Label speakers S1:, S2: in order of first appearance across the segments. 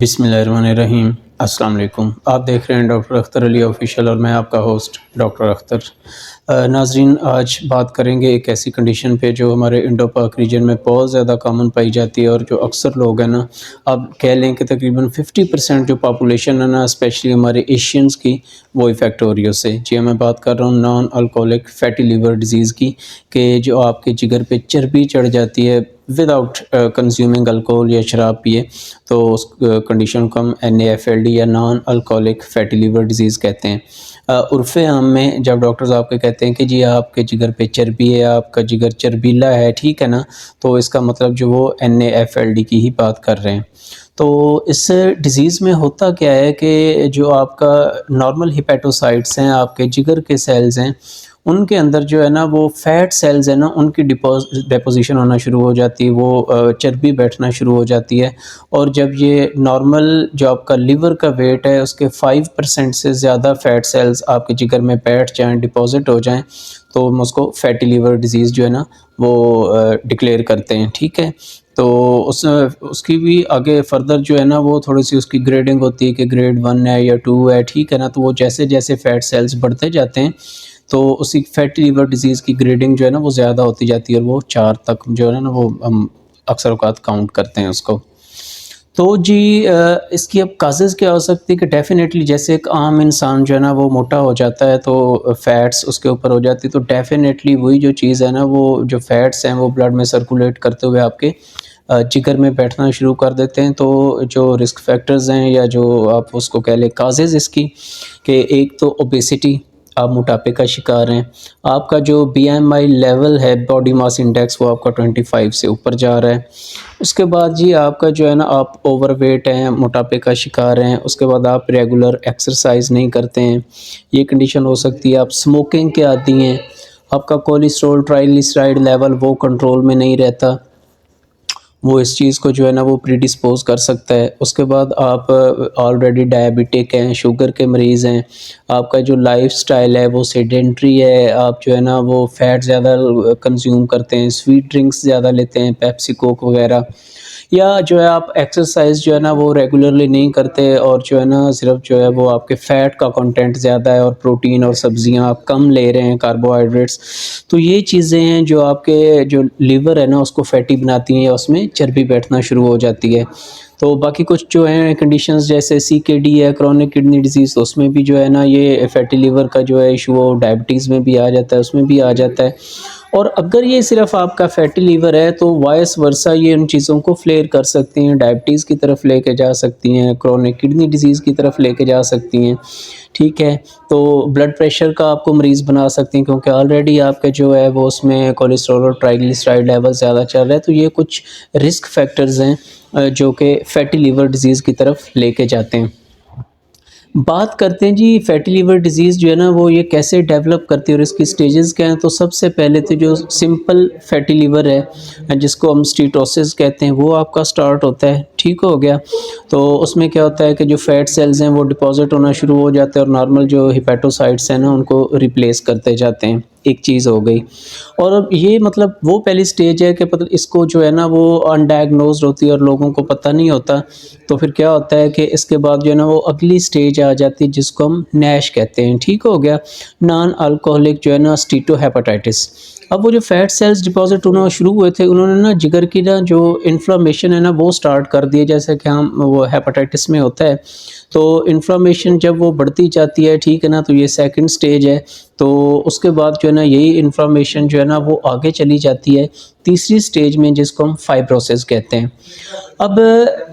S1: बिस्मिल्लाहिर्रहमानिर्रहीम। अस्सलाम वालेकुम। आप देख रहे हैं डॉक्टर अख्तर अली ऑफिशियल और मैं आपका होस्ट डॉक्टर अख्तर। नाज़रीन, आज बात करेंगे एक ऐसी कंडीशन पे जो हमारे इंडो पाक रीजन में बहुत ज़्यादा कॉमन पाई जाती है और जो अक्सर लोग हैं ना, आप कह लें कि तकरीबन 50% जो पॉपुलेशन है ना, स्पेशली हमारे एशियंस की, वो इफ़ेक्ट हो रही है उससे। जी, मैं बात कर रहा हूँ non alcoholic fatty liver disease की, कि जो आपके जिगर पे चर्बी चढ़ जाती है विदाउट कंज्यूमिंग अल्कोहल या शराब पिए, तो उस कंडीशन को हम NAFLD या non alcoholic fatty liver disease कहते हैं। उर्फ़े आम में जब डॉक्टर्स आपको कहते हैं कि जी आपके जिगर पे चर्बी है, आपका जिगर चर्बीला है, ठीक है ना, तो इसका मतलब जो वो NAFLD की ही बात कर रहे हैं। तो इस डिज़ीज़ में होता क्या है कि जो आपका नॉर्मल हिपैटोसाइट्स हैं, आपके जिगर के सेल्स हैं, उनके अंदर जो है ना वो फ़ैट सेल्स हैं ना, उनकी डिपोज़िशन होना शुरू हो जाती है, वो चर्बी बैठना शुरू हो जाती है। और जब ये नॉर्मल जो आपका लिवर का वेट है उसके 5% से ज़्यादा फ़ैट सेल्स आपके जिगर में बैठ जाएँ, डिपॉज़िट हो जाएँ, तो हम उसको फैटी लिवर डिज़ीज़ जो है ना वो डिक्लेयर करते हैं, ठीक है। तो उसकी भी आगे फ़र्दर जो है ना वो थोड़ी-सी उसकी ग्रेडिंग होती है कि ग्रेड 1 है या 2 है, ठीक है ना। तो वो जैसे-जैसे फ़ैट सेल्स बढ़ते जाते हैं, तो उसी फैटी लिवर डिज़ीज़ की ग्रेडिंग जो है ना वो ज़्यादा होती जाती है और वो 4 तक जो है ना वो हम अक्सर औक़ात काउंट करते हैं उसको। तो जी इसकी अब काज़ेज़ क्या हो सकती है कि डेफ़िनेटली जैसे एक आम इंसान जो है ना वो मोटा हो जाता है, तो फ़ैट्स उसके ऊपर हो जाती है, तो डेफ़िनेटली वही जो चीज़ है ना, वो जो फ़ैट्स हैं वो ब्लड में सर्कुलेट करते हुए आपके जिगर में बैठना शुरू कर देते हैं। तो जो रिस्क फैक्टर्स हैं या जो आप उसको कह लें काज़ेज़ इसकी, कि एक तो ओबेसिटी, आप मोटापे का शिकार हैं। आपका जो BMI लेवल है, बॉडी मास इंडेक्स, वो आपका 25 से ऊपर जा रहा है। उसके बाद जी आपका जो है ना आप ओवरवेट हैं, मोटापे का शिकार हैं। उसके बाद आप रेगुलर एक्सरसाइज़ नहीं करते हैं, ये कंडीशन हो सकती है। आप स्मोकिंग के आदी हैं, आपका कोलेस्ट्रॉल, ट्राइग्लिसराइड लेवल वो कंट्रोल में नहीं रहता, वो इस चीज़ को जो है ना वो प्रीडिस्पोज़ कर सकता है। उसके बाद आप ऑलरेडी डायबिटिक हैं, शुगर के मरीज़ हैं, आपका जो लाइफ़स्टाइल है वो सेडेंटरी है, आप जो है ना वो फ़ैट ज़्यादा कंज़्यूम करते हैं, स्वीट ड्रिंक्स ज़्यादा लेते हैं, पेप्सी, कोक वग़ैरह, या जो है आप एक्सरसाइज़ जो है ना वो रेगुलरली नहीं करते और जो है ना सिर्फ़ जो है वो आपके फ़ैट का कंटेंट ज़्यादा है और प्रोटीन और सब्ज़ियाँ आप कम ले रहे हैं, कार्बोहाइड्रेट्स। तो ये चीज़ें हैं जो आपके जो लिवर है ना उसको फैटी बनाती हैं या उसमें चर्बी बैठना शुरू हो जाती है। तो बाकी कुछ जो हैं कंडीशंस जैसे CKD है, क्रोनिक किडनी डिज़ीज़, तो उसमें भी जो है ना ये फैटी लिवर का जो है इशू वो डायबिटीज़ में भी आ जाता है, उसमें भी आ जाता है। और अगर ये सिर्फ़ आपका फैटी लिवर है तो वाइस वर्सा ये उन चीज़ों को फ्लेयर कर सकती हैं, डायबिटीज़ की तरफ लेके जा सकती हैं, क्रोनिक किडनी डिज़ीज़ की तरफ लेके जा सकती हैं, ठीक है। तो ब्लड प्रेशर का आपको मरीज़ बना सकती हैं, क्योंकि ऑलरेडी आपका जो है वो उसमें कोलेस्ट्रॉल और ट्राइग्लिसराइड लेवल ज़्यादा चल रहा है। तो ये कुछ रिस्क फैक्टर्स हैं जो कि फैटी लिवर डिज़ीज़ की तरफ लेके जाते हैं। बात करते हैं जी फैटी लिवर डिज़ीज़ जो है ना वो ये कैसे डेवलप करती है और इसकी स्टेजेस क्या हैं। तो सबसे पहले तो जो सिंपल फैटी लिवर है जिसको हम स्टीटोसिस कहते हैं, वो आपका स्टार्ट होता है, ठीक हो गया। तो उसमें क्या होता है कि जो फैट सेल्स हैं वो डिपॉज़िट होना शुरू हो जाते हैं और नॉर्मल जो हिपैटोसाइट्स हैं ना उनको रिप्लेस करते जाते हैं, एक चीज़ हो गई। और अब ये मतलब वो पहली स्टेज है कि मतलब इसको जो है ना वो अनडायग्नोज़्ड होती है और लोगों को पता नहीं होता। तो फिर क्या होता है कि इसके बाद जो है ना वो अगली स्टेज आ जाती है जिसको हम नैश कहते हैं, ठीक हो गया। नॉन अल्कोहलिक जो है ना स्टीटोहेपेटाइटिस। अब वो जो फैट सेल्स डिपॉज़िट होना शुरू हुए थे, उन्होंने ना जिगर की ना जो इन्फ्लेमेशन है ना वो स्टार्ट कर दी है, जैसे कि हम वो हेपेटाइटिस में होता है। तो इन्फ्लेमेशन जब वो बढ़ती जाती है, ठीक है ना, तो ये सेकंड स्टेज है। तो उसके बाद जो है ना यही इन्फ्लेमेशन जो है ना वो आगे चली जाती है तीसरी स्टेज में, जिसको हम फाइब्रोसिस कहते हैं। अब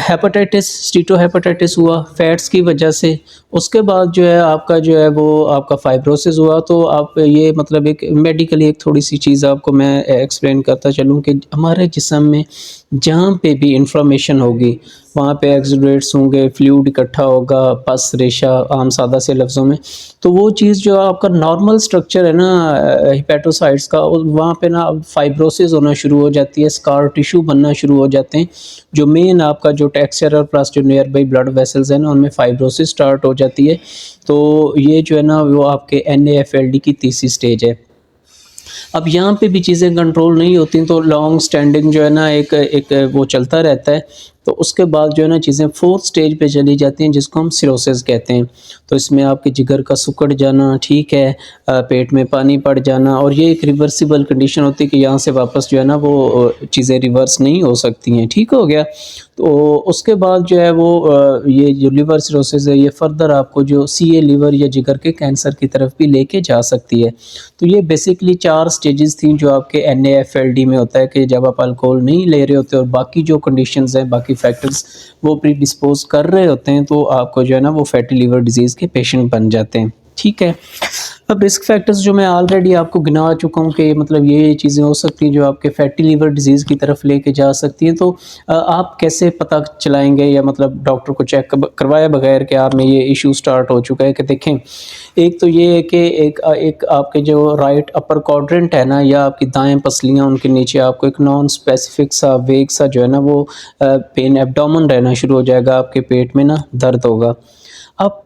S1: हेपेटाइटिस, स्टीटोहेपेटाइटिस हुआ फैट्स की वजह से, उसके बाद जो है आपका जो है वो आपका फाइब्रोसिस हुआ। तो आप ये मतलब एक मेडिकली एक थोड़ी-सी चीज़ आपको मैं एक्सप्लेन करता चलूँ कि हमारे जिस्म में जहाँ पे भी इन्फ्लेमेशन होगी, वहाँ पे एक्सुडेट्स होंगे, फ्लूइड इकट्ठा होगा, पस, रेशा, आम सादा से लफ्ज़ों में। तो वो चीज़ जो आपका नॉर्मल स्ट्रक्चर है ना हिपैटोसाइट्स का, वहाँ पे ना फाइब्रोसिस होना शुरू हो जाती है, स्कार टिश्यू बनना शुरू हो जाते हैं। जो मेन आपका जो टेक्सचर और प्लस जो नियर बाई ब्लड वेसल्स हैं ना उनमें फाइब्रोसिस स्टार्ट हो जाती है। तो ये जो है ना वो आपके NAFLD की तीसरी स्टेज है। अब यहाँ पे भी चीज़ें कंट्रोल नहीं होती, तो लॉन्ग स्टैंडिंग जो है ना एक एक वो चलता रहता है तो उसके बाद जो है ना चीज़ें 4th स्टेज पे चली जाती हैं जिसको हम सिरोसिस कहते हैं। तो इसमें आपके जिगर का सिकुड़ जाना, ठीक है, पेट में पानी पड़ जाना, और ये एक रिवर्सिबल कंडीशन होती है कि यहाँ से वापस जो है ना वो चीज़ें रिवर्स नहीं हो सकती हैं, ठीक हो गया। तो उसके बाद जो है वो ये जो लिवर सिरोसिस है ये फर्दर आपको जो सीए लिवर या जिगर के कैंसर की तरफ भी लेके जा सकती है। तो ये बेसिकली 4 स्टेजेस थी जो आपके एनएएफएलडी में होता है कि जब आप अल्कोहल नहीं ले रहे होते और बाकी जो कंडीशंस हैं, बाकी फैक्टर्स वो प्रीडिस्पोज़ कर रहे होते हैं, तो आपको जो है ना वो फैटी लिवर डिज़ीज़ के पेशेंट बन जाते हैं, ठीक है। अब रिस्क फैक्टर्स जो मैं ऑलरेडी आपको गिना चुका हूँ कि मतलब ये चीज़ें हो सकती हैं जो आपके फैटी लिवर डिज़ीज़ की तरफ लेके जा सकती हैं। तो आप कैसे पता चलाएँगे या मतलब डॉक्टर को चेक करवाए बगैर कि आप में ये इश्यू स्टार्ट हो चुका है? कि देखें, एक तो ये है कि एक आपके जो राइट अपर क्वाड्रेंट है ना, या आपकी दाएँ पसलियाँ, उनके नीचे आपको एक नॉन स्पेसिफिक सा वेग सा जो है ना वो पेन एब्डोमेन रहना शुरू हो जाएगा, आपके पेट में ना दर्द होगा। आप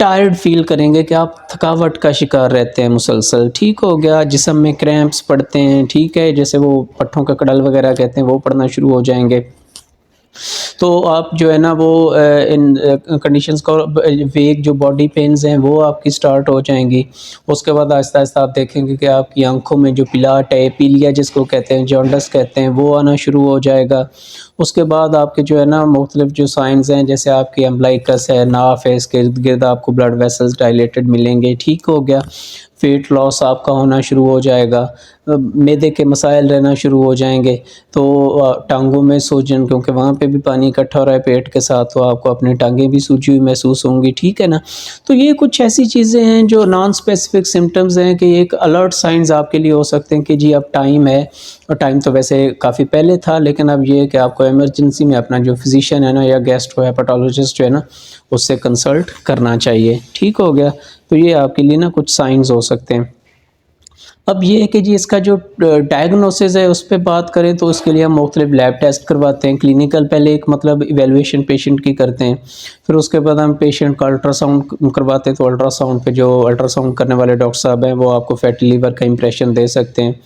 S1: टायर्ड फ़ील करेंगे कि आप थकावट का शिकार रहते हैं मुसलसल, ठीक हो गया। जिस्म में क्रैम्प्स पड़ते हैं, ठीक है, जैसे वो पट्ठों का कड़ल वगैरह कहते हैं, वो पड़ना शुरू हो जाएँगे। तो आप जो है ना वो इन कंडीशंस को वेग जो बॉडी पेन्स हैं वो आपकी स्टार्ट हो जाएँगी। उसके बाद आहिस्ता-आहिस्ता आप देखेंगे कि आपकी आँखों में जो पिलाट है, पीलिया जिसको कहते हैं, जॉन्डिस कहते हैं, वो आना शुरू हो जाएगा। उसके बाद आपके जो है ना मुख्तलिफ जो साइन्स हैं, जैसे आपकी अम्बिलिकस है, नाफ है, इसके इर्द-गिर्द आपको ब्लड वेसल्स डायलेटेड मिलेंगे, ठीक हो गया। वेट लॉस आपका होना शुरू हो जाएगा। मैदे के मसाइल रहना शुरू हो जाएँगे। तो टाँगों में सूजन, क्योंकि वहाँ पे भी पानी इकट्ठा हो रहा है पेट के साथ, तो आपको अपनी टाँगें भी सूजी हुई महसूस होंगी, ठीक है ना? तो ये कुछ ऐसी चीज़ें हैं जो नॉन स्पेसिफिक सिम्पटम्स हैं कि एक अलर्ट साइन्स आपके लिए हो सकते हैं कि जी अब टाइम है। और टाइम तो वैसे काफ़ी पहले था, लेकिन अब ये है कि आपको इमरजेंसी में अपना जो फिजिशियन है ना या गैस्ट्रोहेपेटोलॉजिस्ट जो है ना उससे कंसल्ट करना चाहिए, ठीक हो गया? तो ये आपके लिए ना कुछ साइन्स हो सकते हैं। अब ये है कि जी इसका जो डायग्नोसिस है उस पे बात करें तो उसके लिए हम मुख्तलिफ लैब टेस्ट करवाते हैं। क्लिनिकल पहले एक मतलब इवैल्यूएशन पेशेंट की करते हैं, फिर उसके बाद हम पेशेंट का अल्ट्रासाउंड करवाते हैं। तो अल्ट्रासाउंड पे जो अल्ट्रासाउंड करने वाले डॉक्टर साहब हैं वो आपको फैटी लिवर का इम्प्रेशन दे सकते हैं।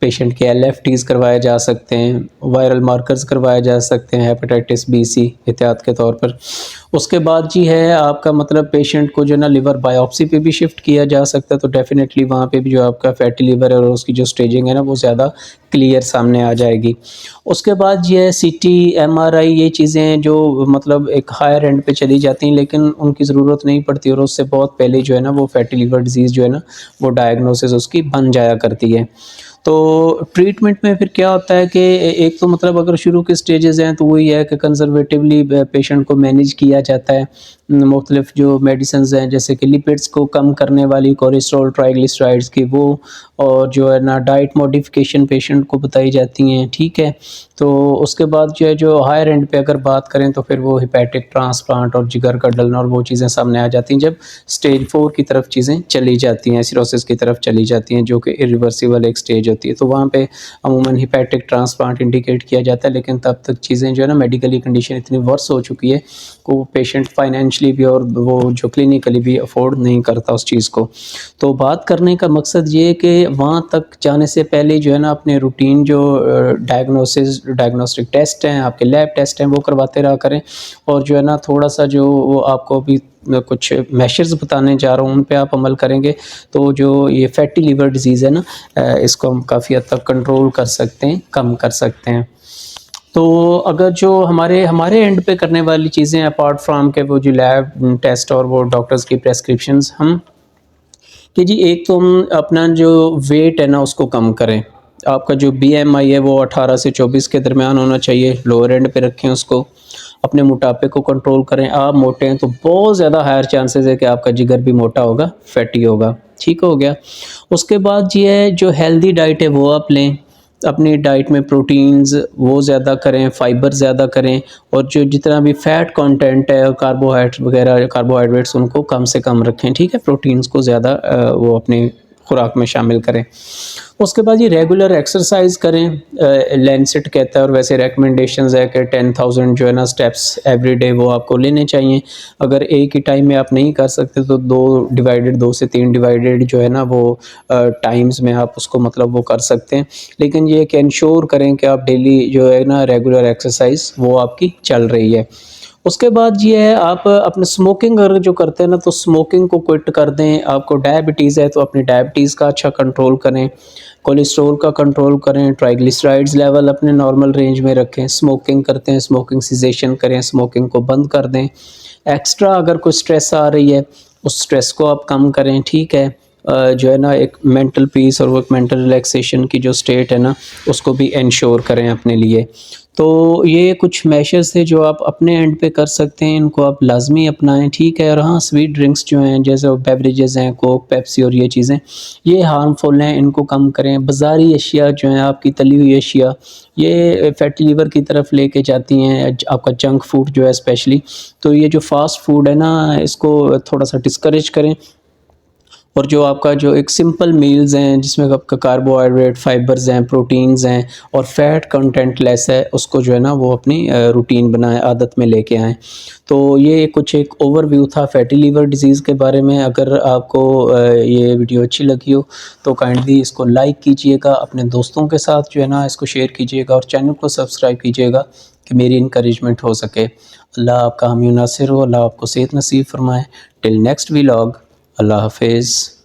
S1: पेशेंट के एलएफटीज़ करवाए जा सकते हैं, वायरल मार्कर्स करवाए जा सकते हैं, हेपेटाइटिस बी, सी एहतियात के तौर पर। उसके बाद जी है आपका मतलब पेशेंट को जो है ना लिवर बायोप्सी पे भी शिफ्ट किया जा सकता है, तो डेफ़िनेटली वहाँ पे भी जो आपका फैटी लिवर है और उसकी जो स्टेजिंग है ना वो ज़्यादा क्लियर सामने आ जाएगी। उसके बाद ये है सीटी, एमआरआई, ये चीज़ें जो मतलब एक हायर एंड पे चली जाती हैं, लेकिन उनकी ज़रूरत नहीं पड़ती और उससे बहुत पहले जो है ना वो फैटी लिवर डिज़ीज़ जो है ना वो डायग्नोसिस उसकी बन जाया करती है। तो ट्रीटमेंट में फिर क्या होता है कि एक तो मतलब अगर शुरू के स्टेजेस हैं तो वही है कि कंज़र्वेटिवली पेशेंट को मैनेज किया जाता है। मुख्तलिफ जो मेडिसिन्स हैं जैसे कि लिपिड्स को कम करने वाली, कोलेस्ट्रॉल, ट्राइग्लिसराइड्स की वो, और जो है ना डाइट मॉडिफ़िकेशन पेशेंट को बताई जाती हैं, ठीक है। तो उसके बाद जो है जो हायर एंड पे अगर बात करें तो फिर वो हेपेटिक ट्रांसप्लांट और जिगर का डलना और वो चीज़ें सामने आ जाती हैं जब स्टेज 4 की तरफ चीज़ें चली जाती हैं, सिरोसिस की तरफ चली जाती हैं, जो कि इरिवर्सिबल एक स्टेज होती है। तो वहाँ पे अमूमन हेपेटिक ट्रांसप्लांट इंडिकेट किया जाता है, लेकिन तब तक चीज़ें जो है ना मेडिकली कंडीशन इतनी वर्स हो चुकी है कि वो पेशेंट फाइनेंशियली भी और वो जो क्लिनिकली भी अफोर्ड नहीं करता उस चीज़ को। तो बात करने का मकसद ये है कि वहाँ तक जाने से पहले जो है ना अपने रूटीन जो डायग्नोस्टिक टेस्ट हैं, आपके लैब टेस्ट हैं, वो करवाते रहा करें। और जो है ना थोड़ा-सा जो वो आपको अभी मैं कुछ मेशर्स बताने जा रहा हूँ, उन पे आप अमल करेंगे तो जो ये फैटी लिवर डिज़ीज़ है ना इसको हम काफ़ी हद तक कंट्रोल कर सकते हैं, कम कर सकते हैं। तो अगर जो हमारे हमारे एंड पे करने वाली चीज़ें अपार्ट फ्रॉम के वो जो लैब टेस्ट और वो डॉक्टर्स की प्रिस्क्रिप्शंस, हम कि जी एक तो हम अपना जो वेट है ना उसको कम करें। आपका जो बीएमआई है वो 18 से 24 के दरमियान होना चाहिए, लोअर एंड पे रखें उसको। अपने मोटापे को कंट्रोल करें। आप मोटे हैं तो बहुत ज़्यादा हायर चांसेस है कि आपका जिगर भी मोटा होगा, फैटी होगा, ठीक हो गया। उसके बाद ये है जो हेल्दी डाइट है वो आप लें। अपनी डाइट में प्रोटीन्स वो ज़्यादा करें, फाइबर ज़्यादा करें, और जो जितना भी फैट कंटेंट है, कार्बोहाइड्रेट्स उनको कम से कम रखें, ठीक है? प्रोटीन्स को ज़्यादा वो अपने खुराक में शामिल करें। उसके बाद ये रेगुलर एक्सरसाइज करें, लैंसेट कहता है और वैसे रिकमेंडेशंस है कि 10,000 जो है ना स्टेप्स एवरी डे वो आपको लेने चाहिए। अगर एक ही टाइम में आप नहीं कर सकते तो 2 से 3 डिवाइडेड जो है ना वो टाइम्स में आप उसको मतलब वो कर सकते हैं। लेकिन ये कि इंश्योर करें कि आप डेली जो है ना रेगुलर एक्सरसाइज वो आपकी चल रही है। उसके बाद ये है आप अपने स्मोकिंग अगर जो करते हैं ना तो स्मोकिंग को क्विट कर दें। आपको डायबिटीज़ है तो अपनी डायबिटीज़ का अच्छा कंट्रोल करें, कोलेस्ट्रॉल का कंट्रोल करें, ट्राइग्लिसराइड्स लेवल अपने नॉर्मल रेंज में रखें। स्मोकिंग करते हैं, स्मोकिंग सीसेशन करें, स्मोकिंग को बंद कर दें। एक्स्ट्रा अगर कोई स्ट्रेस आ रही है उस स्ट्रेस को आप कम करें, ठीक है। जो है ना एक मेंटल पीस और वो मेंटल रिलैक्सेशन की जो स्टेट है ना उसको भी इंश्योर करें अपने लिए। तो ये कुछ मेजर्स थे जो आप अपने एंड पे कर सकते हैं, इनको आप लाज़मी अपनाएँ, ठीक है। और हाँ, स्वीट ड्रिंक्स जो हैं जैसे बेवरेजेज़ हैं, कोक, पेप्सी और ये चीज़ें, ये हार्मफुल हैं, इनको कम करें। बाज़ारी अशिया जो हैं, आपकी तली हुई अशिया, ये फैटी लिवर की तरफ लेके जाती हैं, आपका जंक फूड जो है स्पेशली। तो ये जो फ़ास्ट फूड है ना, इसको थोड़ा-सा डिस्करेज करें। और जो आपका जो एक सिंपल मील्स हैं जिसमें आपका कार्बोहाइड्रेट, फाइबर्स हैं, प्रोटीन्स हैं और फैट कंटेंट लेस है, उसको जो है ना वो अपनी रूटीन बनाएं, आदत में लेके आएँ। तो ये कुछ एक ओवरव्यू था फैटी लीवर डिज़ीज़ के बारे में। अगर आपको ये वीडियो अच्छी लगी हो तो काइंडली इसको लाइक कीजिएगा, अपने दोस्तों के साथ जो है ना इसको शेयर कीजिएगा और चैनल को सब्सक्राइब कीजिएगा कि मेरी इनकरेजमेंट हो सके। अल्लाह आपका हामी नासिर हो, अल्लाह आपको सेहत नसीब फरमाए। टिल नेक्स्ट व्लॉग, अल्लाह हाफिज़।